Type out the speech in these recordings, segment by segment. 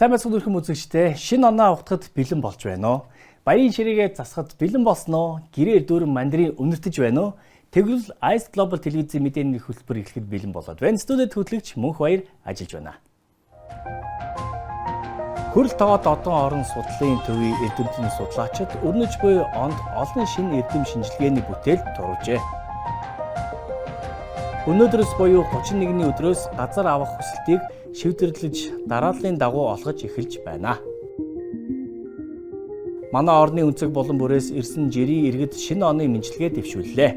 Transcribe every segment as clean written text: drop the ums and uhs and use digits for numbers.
Сайн байцгаана өрхөм үзэгчдээ. Шинэ оноо авахд бэлэн болж байна уу? Баярын ширээгээ засахад бэлэн болсноо? Гэрээр дүүрэн мандрын үнэртэж байна уу? Тэгвэл Ice Global телевизийн мэдээний хөтөлбөр эхлэхэд бэлэн болоод байна. Студид хөтлөгч Мөнх Баяр ажиллаж байна. Хөрөл тоогоод одон орон судлалын төвийн эрдэмтний судлаачид өрнөж буй онд олон шинэ эрдэм шинжилгээний бүтээл турвжээ. Өнөөдрөөс буюу 31-ний өдрөөс газар авах хүсэлтийг шийдвэрлэж дарааллын дагуу олгож эхэлж байна. Манай орны өнцөг болон бүрээс ирсэн жирийн иргэд шинэ оны мэдлэгээ дэвшүүллээ.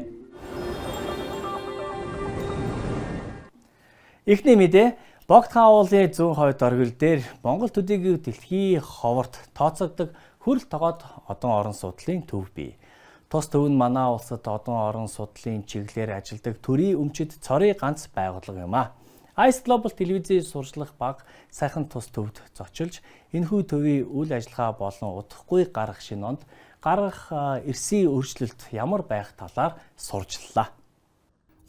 Эхний мэдээ Богд хаан уулын зүүн хойд оргил дээр Монгол төдийгүй дэлхийн ховорт тооцогддог хөрөл тоогоод одон орон судлалын төв бий. Тус төв нь манай улсад одон орон судлалын чиглэлээр ажилладаг төрийн өмчит цорын ганц байгууллага юм а. Ice Global телевизийн сурчлах баг сайхан тус төвд зочилж энэхүү төвийн үйл ажиллагаа болон удахгүй гарах шинэ онд гарах эрсийн өөрчлөлт ямар байх талаар сурчлаа.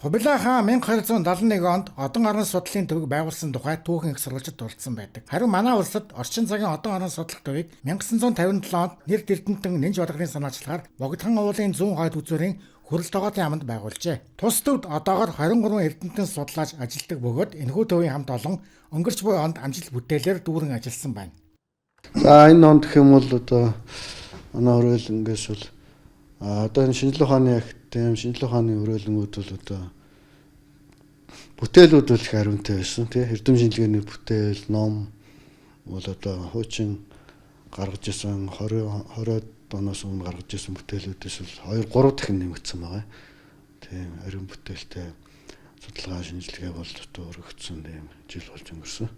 Хубилай хаан 1271 онд одон орон судлалын төвийг байгуулсан тухай түүхэн их сурвалжид дурдсан байдаг. Харин манай улсад орчин цагийн одон орон судлах төвийг 1957 онд нэр дэвтэнтэн нэнж болгохын санаачлагаар Богдхан уулын зүүн хойд үзүүрийн хөрөл тоогооны аманд байгуулжээ. Тус төвд одоогоор 23 эрдэмтэн судлаач ажилладаг бөгөөд энэхүү төвийн хамт олон өнгөрч буй онд амжилт бүтээлээр дүүрэн ажилласан байна. За энэ онд гэх юм бол одоо манай хөрөөлөнгөөс бол одоо энэ шинжлэх ухааны актем, шинжлэх ухааны хөрөөлөнгүүд бол одоо бүтээлүүд бол их хариунтай байсан тий. Эрдэм шинжилгээний бүтээл, ном бол одоо хуучин гаргаж исэн 20-од оноос өмнө гаргаж исэн бүтээлүүдээс бол 2-3 дахин нэмэгдсэн байгаа. Тийм ариун бүтээлтэй судалгаа шинжилгээ бол одоо өргөгдсөн тийм жил болж өнгөрсөн.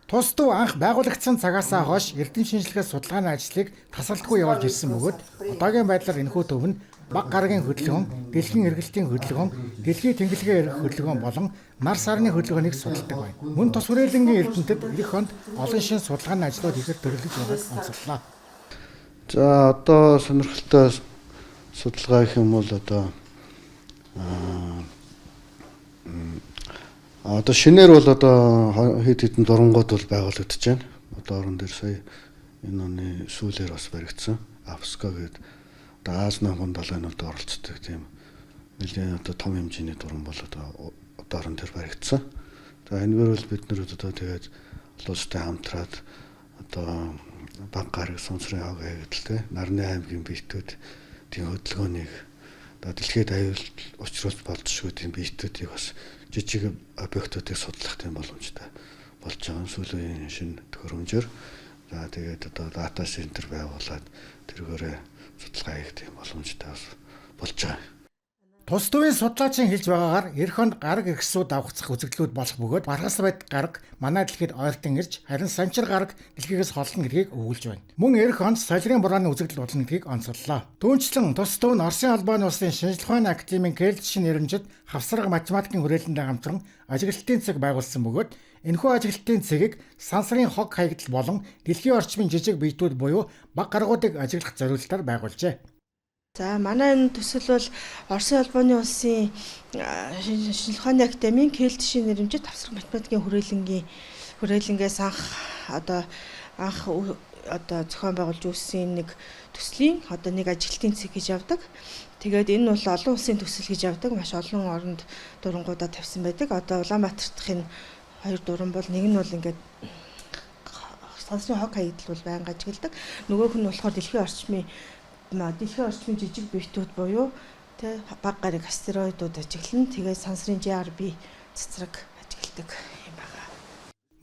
Тус төв анх байгуулагдсан цагаас хойш эрдэм шинжилгээ судалгааны ажлыг тасралтгүй явуулж ирсэн бөгөөд одоогийн байдлаар энэхүү төв нь баг гарагийн хөдөлгөөн, дэлхийн эргэлтийн хөдөлгөөн, дэлхийн тэнглэгээ эрх хөдөлгөөн болон нар сарны хөдөлгөөнийг судалдаг байна. Мөн тус хүрээлэнгийн эрдэмтэд эх хонд олон шин судалгааны ажлууд ихээр төрөлж байгааг онцлоо. За одоо сонирхолтой судалгаа гэх юм бол одоо шинээр бол одоо хэд хэдэн дурангууд бол байгуулагдаж байна. Одоо орон дээр сая энэ оны сүүлээр бас баригдсан. Авско гэдэг одоо Аз намхан далайнууд оролцдог тийм нэлээд одоо том хэмжээний дуран бол одоо орон дээр баригдсан. За энэгээр бол бид нар одоо тэгээд олон улстай хамтраад одоо баг гараг сонсрын хог хаягдaltaй нарны аймгийн биетүүд тийм хөдөлгөөнийг одоо дэлхийд аюул учруулж болцсогүй тийм биетүүдийг бас жижиг объектуудыг судлах тийм боломжтой болж байгаа. Сүүлийн шинэ төхөөрөмжөөр за тэгээд одоо дата центр байгуулад тэргээрээ судалгаа хийх тийм боломжтой болж байгаа. Тус төвийн судлаачийн хэлж байгаагаар эх хонд гараг эрхсүүд авахцах үзэгдлүүд болох бөгөөд бархас байд гараг манай дэлхийд ойртон ирж харин санчир гараг дэлхийгээс холно гэдгийг өгүүлж байна. Мөн эх хонд солирын бурааны үзэгдэл болно гэдгийг онцоллоо. Түүнчлэн тус төв нь Оросын албаны улсын шинжлэх ухааны академийн Кельтшин нэрмжид хавсраг математикийн хүрээлэндээ хамтран ажиглалтын цэг байгуулсан бөгөөд энэхүү ажиглалтын цэгийг сансрын хог хаягдал болон дэлхийн орчмын жижиг биетүүд буюу баг гаргуудыг ажиглах зорилтоор байгуулжээ. За манай энэ төсөл бол Оросын албаны улсын шинжлэх ухааны академийн Кельтшин нэрмжид хавсраг математикийн хүрээлэнгээс анх зохион байгуулж үүссэн нэг төслийн нэг ажиглалтын цэг гэж явдаг. Тэгээд энэ бол олон улсын төсөл гэж явдаг. Маш олон оронд дурангуудаа тавьсан байдаг. Одоо Улаанбаатар дахь энэ хоёр дуран бол нэг нь бол ингээд сансрын хог хаягдал бол байнга ажигладаг. Нөгөөх нь болохоор дэлхийн орчмын жижиг биетүүд буюу баг гараг астероидууд ажиглана. Тэгээд сансрын GRB цэцрэг ажигладаг юм байна.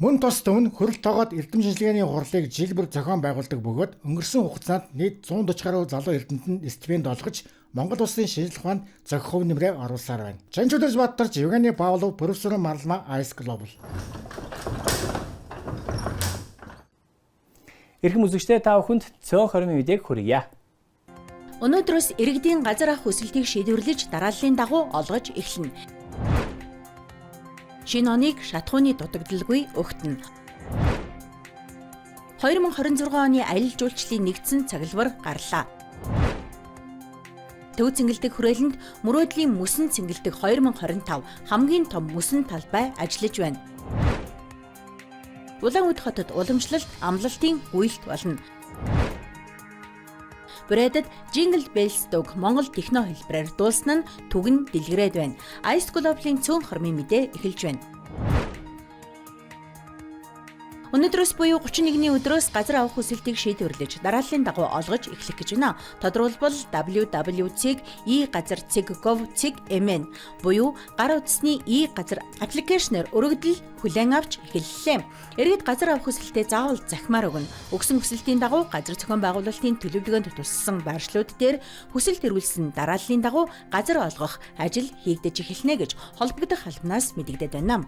Мөн тус төв нь хөрөл тоогоод эрдэм шинжилгээний хурлыг жил бүр зохион байгуулдаг бөгөөд өнгөрсөн хугацаанд нийт 140 гаруй залуу эрдэмтэнд стипенд олгож Монгол улсын шинжлэх ухаанд зохих хөв нэмрээ оруулсаар байна. Жанчуудас Баттарч, Евгений Павлов, профессор Маралма, Ice Global. Эрхэм үзэгчдээ та бүхэнд цөөн хоригны мэдээг хүргье. Өнөөдрөөс иргэдийн газар авах хүсэлтийг шийдвэрлэж дарааллын дагуу олгож эхэлнэ. Шинэ оныг шатхууны дутагдaltaгүй өгтөнө. 2026 оны аялал жуулчлалын нэгдсэн цаглбар гарлаа. Төв цэнгэлдэг хүрээлэнд мөрөөдлийн мөсөн цэнгэлдэг 2025 хамгийн том мөсөн талбай ажиллаж байна. Улаанүд хотод уламжлалт, амлалтын үйлт болно. Брэдэд Jingle Bells дуу Монгол техно хэлбэрээр дуулсан нь түг нь дэлгэрээд байна. Ice Global-ийн цөөн хормын мэдээ эхэлж байна. Өнөөдрөөс буюу 31-ний өдрөөс газар авах хүсэлтийг шийдвэрлэж дарааллын дагуу олгож эхлэх гэж байна. Тодорхойлбол www.e-газар.gov.mn буюу гар утасны e-газар аппликейшнээр өргөдөл хүлээн авч эхэллээ. Иргэд газар авах хүсэлтээ заавал захимаар өгнө. Өгсөн хүсэлтийн дагуу газар зохион байгуулалтын төлөвлөгөөнд туссан байршлууд дээр хүсэлт эргүүлсэн дарааллын дагуу газар олгох ажил хийгдэж эхэлнэ гэж холбогдох албанаас мэдэгдээд байна.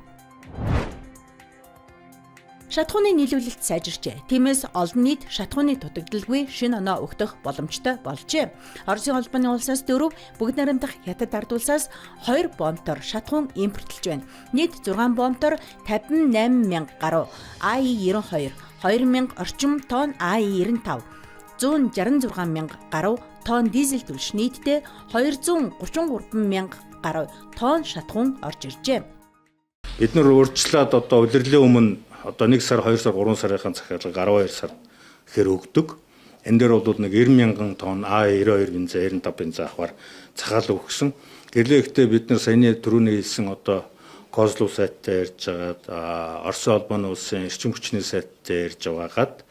Шатхууны нийлүүлэлт сайжирчээ. Тиймээс олон нийт шатхууны дутагдaltaгүй шинэ оноо өгдөх боломжтой болжээ. Оросын холбооны улсаас 4, бүгд найрамдах хятад ард улсаас 2 бомбтоор шатхуун импортлж байна. Нийт 6 бомбтоор 58,000 гаруй АИ-92, 2,000 орчим тонн АИ-95, 166,000 гаруй тонн дизель түлш нийтдээ 233,000 гаруй тонн шатхуун орж иржээ. Бид нар урьдчилаад одоо улирлын өмнө одоо 1 сар, 2 сар, 3 сарын захиалга 12 сар гэхээр өгдөг. Энэ дээр бол нэг 90,000 тонн А92 бензин, 95 бензин авахар захиалга өгсөн. Гэрлээхдээ бид нар саяны түрүүний хэлсэн одоо Козлов сайттай ярьж байгаа, Оросын холбооны улсын эрчим хүчний сайттай ярьж байгаагаад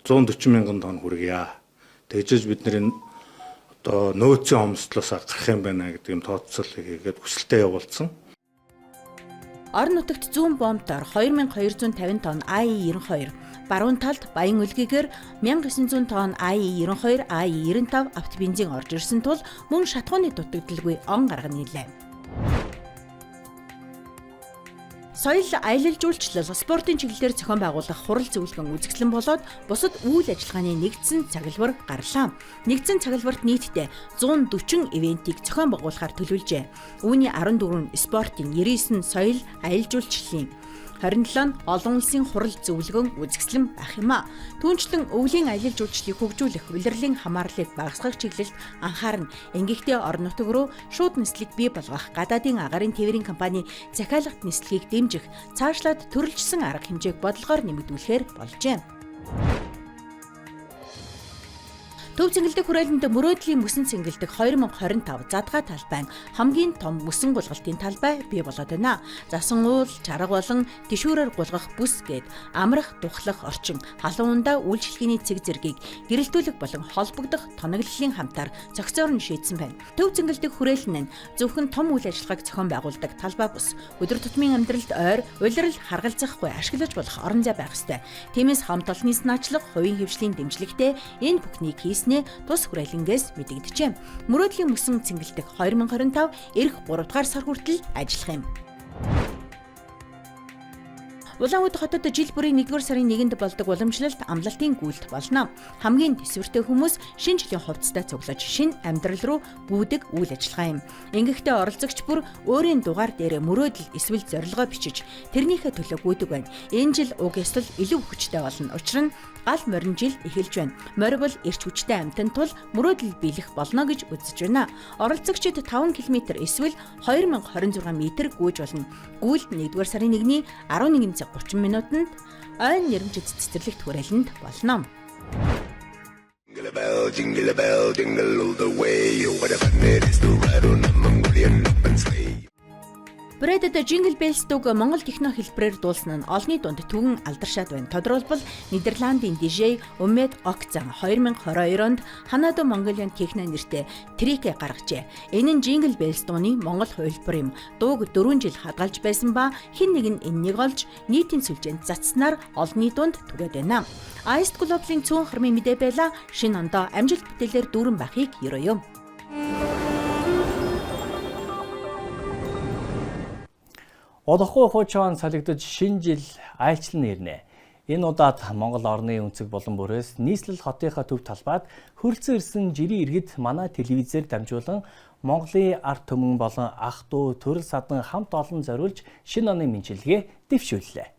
140,000 тонн хүргье. Тэгжээж бид нар энэ одоо нөөцийн хомсдлоос гарах юм байна гэдэг юм тооцоол хийгээд хүсэлтээ явуулсан. Орон нутагт 100 бомбтоор 2250 тонн АИ-92, баруун талд Баян үлгийгээр 1900 тонн АИ-92, АИ-95 авто бензин орж ирсэн тул мөн шатхууны дутагдaltaгүй он гаргана нэлээ. Соёл, аялал жуулчлал, спортын чиглэлээр зохион байгуулах хурал зөвлөгөн үзэсгэлэн болоод бусад үйл ажиллагааны нэгдсэн цаглбар гарлаа. Нэгдсэн цаглбарт нийтдээ 140 ивентийг зохион байгуулахаар төлөвлөжээ. Үүний 14 нь спортын, 99 нь соёл, аялал жуулчлалын, 27 нь олон улсын хурал зөвлөгөн үзэсгэлэн байх юм а. Түүнчлэн өвлийн аялал жуулчлалыг хөгжүүлэх, улирлын хамаарлыг багасгах чиглэлд анхаарна. Ингэхдээ орон нутаг руу шууд нислэг бий болгох, гадаадын агаарын тээврийн компани захиалгат нислэгийг дэмжих, цаашлаад төрөлжсөн арга хэмжээг бодлогоор нэмэгдүүлэхээр болжээ. Төв цэнгэлдэх хүрээлэнд мөрөөдлийн мөсөн цэнгэлдэх 2025 задгаа талбай хамгийн том мөсөн гулгалтын талбай бий болоод байна. Засан уул, чарга болон тишүүрээр гулгах бүс гээд амрах, духлах орчин, халуун ундаа үйлчлэгээний цэг зэргийг гэрэлтүүлэх болон холбогдох тоноглолын хамтаар зохицоор нь шийдсэн байна. Төв цэнгэлдэх хүрээлэн нь зөвхөн том үйл ажиллагааг зохион байгуулдаг талбай бус. Өдөр тутмын амьдралд ойр, улирал харгалзахгүй ашиглаж болох орон зай байх ёстой. Тиймээс хамт олонний санаачлах, хувийн хвшлийн дэмжлэгтэй энэ бүхнийг тус хүрээлэнгээс мэдэгдэжээ. Мөрөөдлийн мөсөн цэнгэлдэх 2025 эх 3 дугаар сар хүртэл ажиллах юм. Улаанүд хотод жил бүрийн 1-р сарын 1-нд болдог уламжлалт, амлалтын гүйлт болно. Хамгийн төсвөртэй хүмүүс шинэ жилийн хувцастай цуглаж шинэ амьдрал руу бүүдэг үйл ажиллагаа юм. Ингэхдээ оролцогч бүр өөрийн дугаар дээр мөрөөдөл эсвэл зорилгоо бичиж тэрнийхээ төлөө гүйдэг байна. Энэ жил уг ёслол илүү хүчтэй болно. Учир нь гал морин жил эхэлж байна. Морь бол эрч хүчтэй амьтан тул мөрөөдөл биелэх болно гэж үзэж байна. Оролцогчид 5 км эсвэл 2026 м гүйж болно. Гүйлт 1-р сарын 1-ний 11:30 минутанд ойн нэрмжид цэцэрлэгт хүрээлэнд болно. Jingle bell, jingle all the way. What a fun it is to ride on a Mongolian open sleigh. Брэдэд Jingle Bells дуу Монгол техно хэлбэрээр дуулсан нь олонний дунд түгэн алдаршаад байна. Тодорхойлбол Нидерландын DJ Ummed Okzan 2022 онд Hanado Mongolian Techno нэртэй трекэ гаргажээ. Энэ нь Jingle Bells дууны монгол хувилбар юм. Дууг 4 жил хадгалж байсан ба хэн нэг нь энэнийг олж нийтийн сүлжээнд цацснаар олонний дунд түгээд байна. Ice Global-ийн цөөн хормын мэдээ байла. Шинэ ондоо амжилт бүтээлээр дүүрэн байхыг ерөөё. Удахгүй хуучаан солигдож шинэ жил айлчлан ирнэ. Энэ удаад Монгол орны өнцөг болон бүрээс нийслэл хотынхаа төв талбайд хөрөлцөн ирсэн жирийн иргэд манай телевизээр дамжуулан Монголын ард түмэн болон ах дүү төрөл садан хамт олон зориулж шинэ оны мэндчилгээ дэвшүүллээ.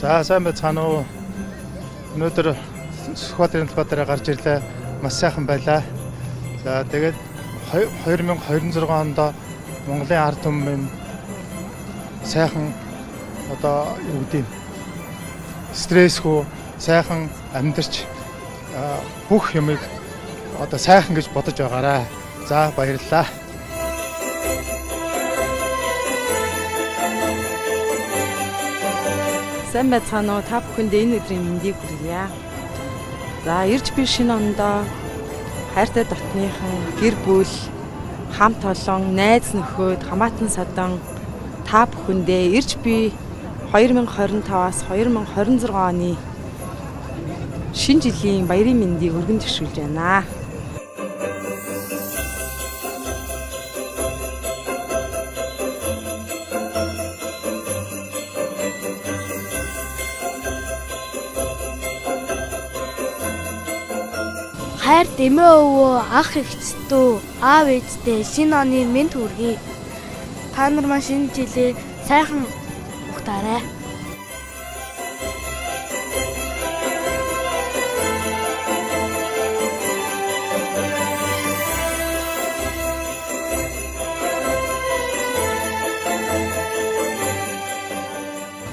За сайн байцгаана уу. Өнөөдөр Сүхбаатарын талбай дээр гарч ирлээ. Маш сайхан байлаа. За тэгээд 2026 онд Монголын ард түмэн сайхан одоо юу гэдэг стрессгүй сайхан амьдарч бүх юмыг одоо сайхан гэж бодож байгаарай. За баярлалаа. Сайн байцгаана уу? Та бүхэнд энэ өдрийн мэндийг хүргье. За ирж би шинэ ондоо хайртай дотныхан гэр бүл хамт олон найз нөхөд хамаатан садан та бүхэндээ ирж би 2025-аас 2026 оны шинэ жилийн баярын мэндийг өргөн төвшүүлж байна. Хайр дэмээ өвөө ах эгчдүү аав ээжтэй шинэ оны мэнд хүргэе. Та нар маань шинэ жилээ сайхан ухтаарай.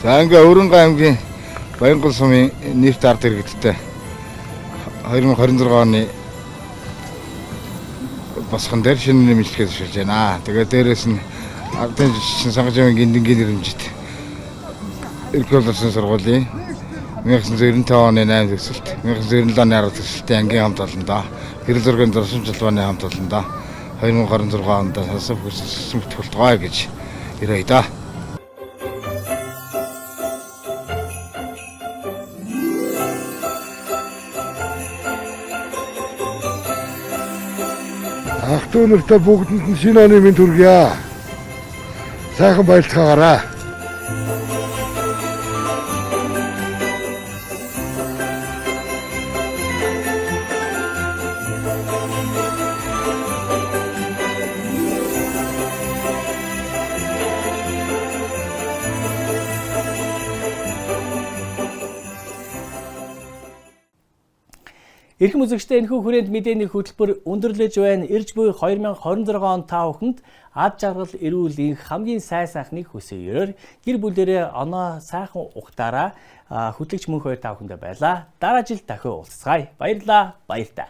За ингээ Өвөрөнгө аймгийн Баянгол сумын нийт ард иргэдтэй 2026 оны босхон дээр шинэ нэмэлтгээ зөвшөөрж байна. Тэгээд дээрэс нь ардын жишээ сонгогчийн гиндингийн нэрмжит Ирэх улсын сургуулийн 1995 оны 8 төгсөлт, 1997 оны 10 төгсөлтийн ангийн хамт олондоо, гэрэл зургийн дурсамж жалбааны хамт олондоо 2026 онд сансав хүссэн бүтгэлтгой гэж ирээ да. Ах トゥ нартай бүгдэнд нь шинэ оны мэнд хүргье. Сайхан баярлцгаагаарай. Эрхэм үзэгчдээ энэхүү хүрээнд мэдээний хөтөлбөр өндөрлөж байна. Ирж буй 2026 он та бүхэнд ад жаргал эрүүл энх хамгийн сайхныг хүсье. Гэр бүлэрээ оноо сайхан ухтаараа хөтлөгч мөнх хоёр та бүхэндээ байлаа. Дараа жил дахин уулзцгаая. Баярлалаа. Баяртай.